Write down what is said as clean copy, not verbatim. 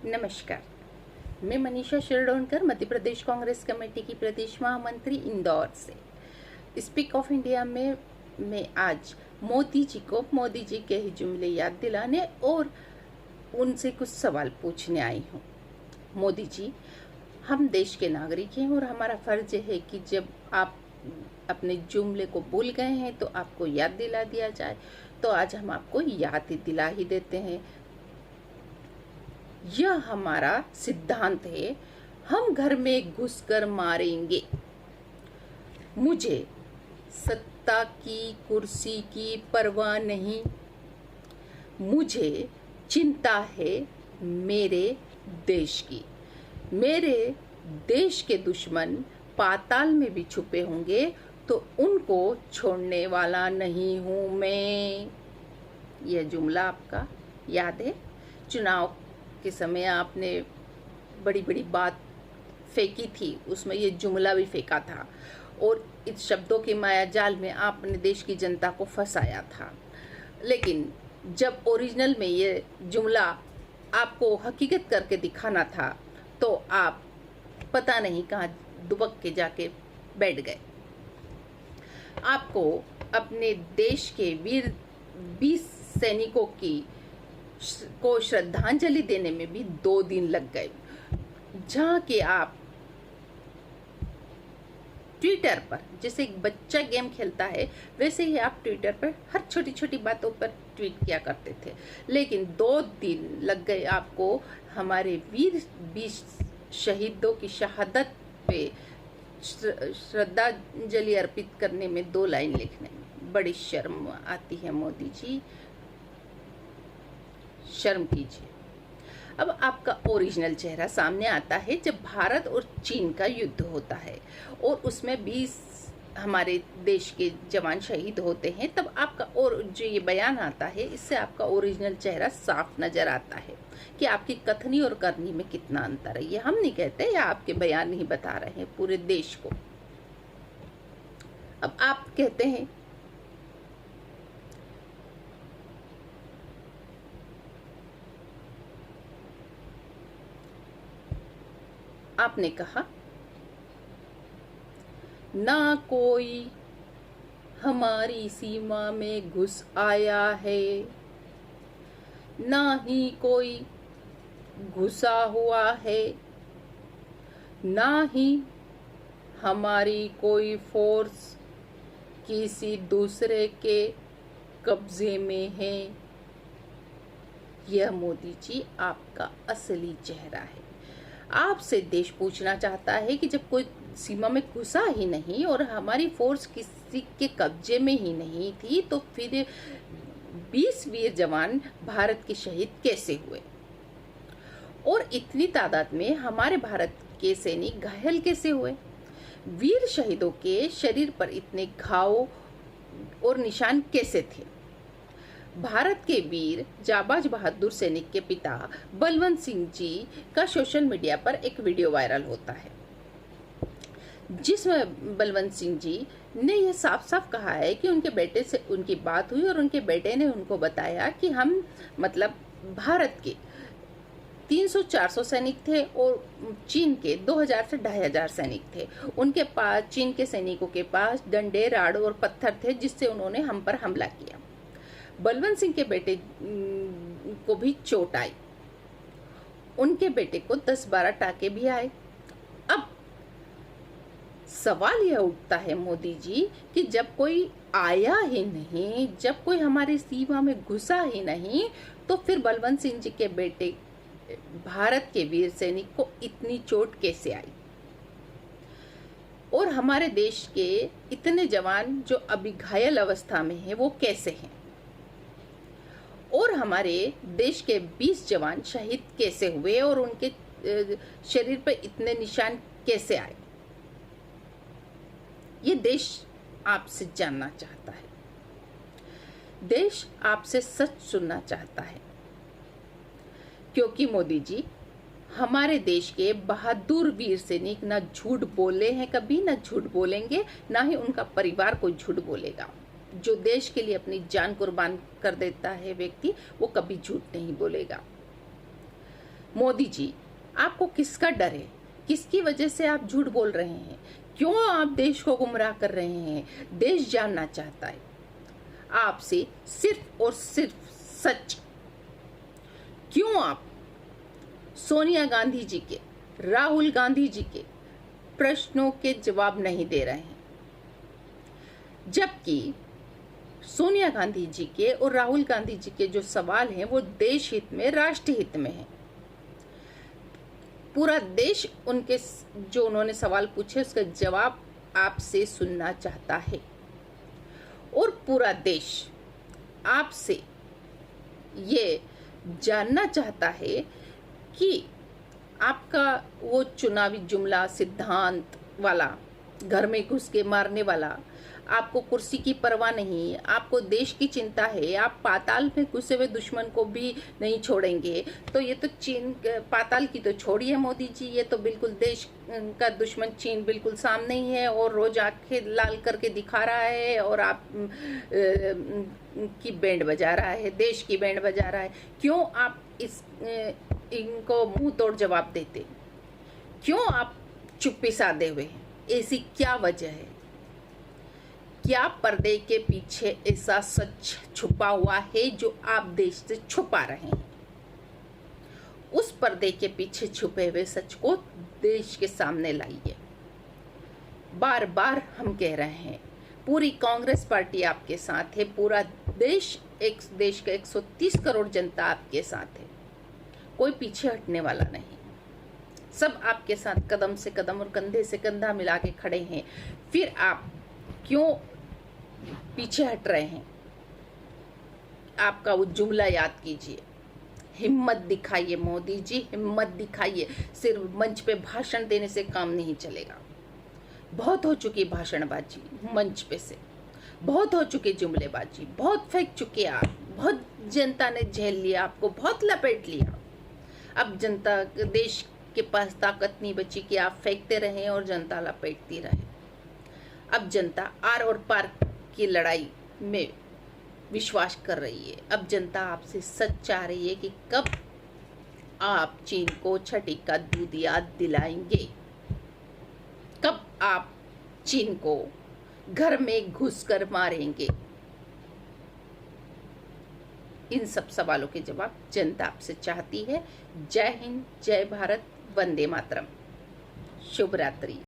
नमस्कार, मैं मनीषा शिरडोनकर मध्य प्रदेश कांग्रेस कमेटी की प्रदेश महामंत्री इंदौर से। स्पीक ऑफ इंडिया में मैं आज मोदी जी के ही जुमले याद दिलाने और उनसे कुछ सवाल पूछने आई हूँ। मोदी जी, हम देश के नागरिक हैं और हमारा फर्ज है कि जब आप अपने जुमले को भूल गए हैं तो आपको याद दिला दिया जाए। तो आज हम आपको याद दिला ही देते हैं। यह हमारा सिद्धांत है, हम घर में घुसकर मारेंगे। मुझे सत्ता की कुर्सी की परवाह नहीं, मुझे चिंता है मेरे देश की। मेरे देश के दुश्मन पाताल में भी छुपे होंगे तो उनको छोड़ने वाला नहीं हूं मैं। यह जुमला आपका याद है? चुनाव के समय आपने बड़ी बड़ी बात फेंकी थी, उसमें ये जुमला भी फेंका था और इस शब्दों के मायाजाल में आपने देश की जनता को फंसाया था। लेकिन जब ओरिजिनल में ये जुमला आपको हकीकत करके दिखाना था तो आप पता नहीं कहाँ दुबक के जाके बैठ गए। आपको अपने देश के वीर 20 सैनिकों को श्रद्धांजलि देने में भी 2 दिन लग गए, जहाँ के आप ट्विटर पर जैसे एक बच्चा गेम खेलता है वैसे ही आप ट्विटर पर हर छोटी छोटी बातों पर ट्वीट किया करते थे। लेकिन 2 दिन लग गए आपको हमारे वीर 20 शहीदों की शहादत पे श्रद्धांजलि अर्पित करने में 2 लाइन लिखने में। बड़ी शर्म आती है मोदी जी, शर्म कीजिए। अब आपका ओरिजिनल चेहरा सामने आता है जब भारत और चीन का युद्ध होता है और उसमें 20 हमारे देश के जवान शहीद होते हैं, तब आपका और जो ये बयान आता है इससे आपका ओरिजिनल चेहरा साफ नजर आता है कि आपकी कथनी और करनी में कितना अंतर है। ये हम नहीं कहते, या आपके बयान नहीं बता रहे हैं पूरे देश को। अब आप कहते हैं आपने कहा ना कोई हमारी सीमा में घुस आया है, ना ही कोई घुसा हुआ है, ना ही हमारी कोई फोर्स किसी दूसरे के कब्जे में है। यह मोदी जी आपका असली चेहरा है। आपसे देश पूछना चाहता है कि जब कोई सीमा में घुसा ही नहीं और हमारी फोर्स किसी के कब्जे में ही नहीं थी तो फिर 20 वीर जवान भारत के शहीद कैसे हुए, और इतनी तादाद में हमारे भारत के सैनिक घायल कैसे हुए? वीर शहीदों के शरीर पर इतने घाव और निशान कैसे थे? भारत के वीर जाबाज बहादुर सैनिक के पिता बलवंत सिंह जी का सोशल मीडिया पर एक वीडियो वायरल होता है जिसमें बलवंत सिंह जी ने यह साफ साफ कहा है कि उनके बेटे से उनकी बात हुई और उनके बेटे ने उनको बताया कि हम मतलब भारत के 300-400 सैनिक थे और चीन के 2000 से 2500 सैनिक थे। उनके पास, चीन के सैनिकों के पास डंडे, राड़ और पत्थर थे जिससे उन्होंने हम पर हमला किया। बलवंत सिंह के बेटे को भी चोट आई, उनके बेटे को 10-12 टाके भी आए। अब सवाल यह उठता है मोदी जी कि जब कोई आया ही नहीं, जब कोई हमारी सीमा में घुसा ही नहीं, तो फिर बलवंत सिंह जी के बेटे भारत के वीर सैनिक को इतनी चोट कैसे आई? और हमारे देश के इतने जवान जो अभी घायल अवस्था में हैं वो कैसे हैं? और हमारे देश के 20 जवान शहीद कैसे हुए और उनके शरीर पर इतने निशान कैसे आए? ये देश आपसे जानना चाहता है, देश आपसे सच सुनना चाहता है। क्योंकि मोदी जी, हमारे देश के बहादुर वीर सैनिक ना झूठ बोले हैं कभी, ना झूठ बोलेंगे, ना ही उनका परिवार कोई झूठ बोलेगा। जो देश के लिए अपनी जान कुर्बान कर देता है व्यक्ति, वो कभी झूठ नहीं बोलेगा। मोदी जी, आपको किसका डर है? किसकी वजह से आप झूठ बोल रहे हैं? क्यों आप देश को गुमराह कर रहे हैं? देश जानना चाहता है आपसे सिर्फ और सिर्फ सच। क्यों आप सोनिया गांधी जी के, राहुल गांधी जी के प्रश्नों के जवाब नहीं दे रहे हैं, जबकि सोनिया गांधी जी के और राहुल गांधी जी के जो सवाल हैं वो देश हित में, राष्ट्र हित में है। पूरा देश उनके जो उन्होंने सवाल पूछे उसका जवाब आपसे सुनना चाहता है और पूरा देश आपसे ये जानना चाहता है कि आपका वो चुनावी जुमला, सिद्धांत वाला, घर में घुस के मारने वाला, आपको कुर्सी की परवाह नहीं, आपको देश की चिंता है, आप पाताल में घुसे हुए दुश्मन को भी नहीं छोड़ेंगे। तो ये तो चीन, पाताल की तो छोड़िए मोदी जी, ये तो बिल्कुल देश का दुश्मन चीन बिल्कुल सामने ही है और रोज आंखें लाल करके दिखा रहा है और आप की बैंड बजा रहा है, देश की बैंड बजा रहा है। क्यों आप इनको मुंह तोड़ जवाब देते? क्यों आप चुप्पी साधे हुए हैं? ऐसी क्या वजह है? क्या पर्दे के पीछे ऐसा सच छुपा हुआ है जो आप देश से छुपा रहे हैं? उस पर्दे के पीछे छुपे हुए सच को देश के सामने लाइए। बार बार हम कह रहे हैं, पूरी कांग्रेस पार्टी आपके साथ है, पूरा देश का 130 करोड़ जनता आपके साथ है, कोई पीछे हटने वाला नहीं। सब आपके साथ कदम से कदम और कंधे से कंधा मिला के खड़े हैं। फिर आप क्यों पीछे हट रहे हैं? आपका वो जुमला याद कीजिए, हिम्मत दिखाइए मोदी जी, हिम्मत दिखाइए। सिर्फ मंच पे भाषण देने से काम नहीं चलेगा। बहुत हो चुकी भाषणबाजी मंच पे से, बहुत हो चुकी जुमलेबाजी, बहुत फेंक चुके आप, बहुत जनता ने झेल लिया, आपको बहुत लपेट लिया। अब जनता, देश के पास ताकत नहीं बची कि आप फेंकते रहें और जनता लपेटती रहे। अब जनता आर और पार की लड़ाई में विश्वास कर रही है। अब जनता आपसे सच चाह रही है कि कब आप चीन को छठी का दूध याद दिलाएंगे, कब आप चीन को घर में घुसकर मारेंगे। इन सब सवालों के जवाब जनता आपसे चाहती है। जय हिंद, जय भारत, वंदे मातरम, शुभ रात्रि।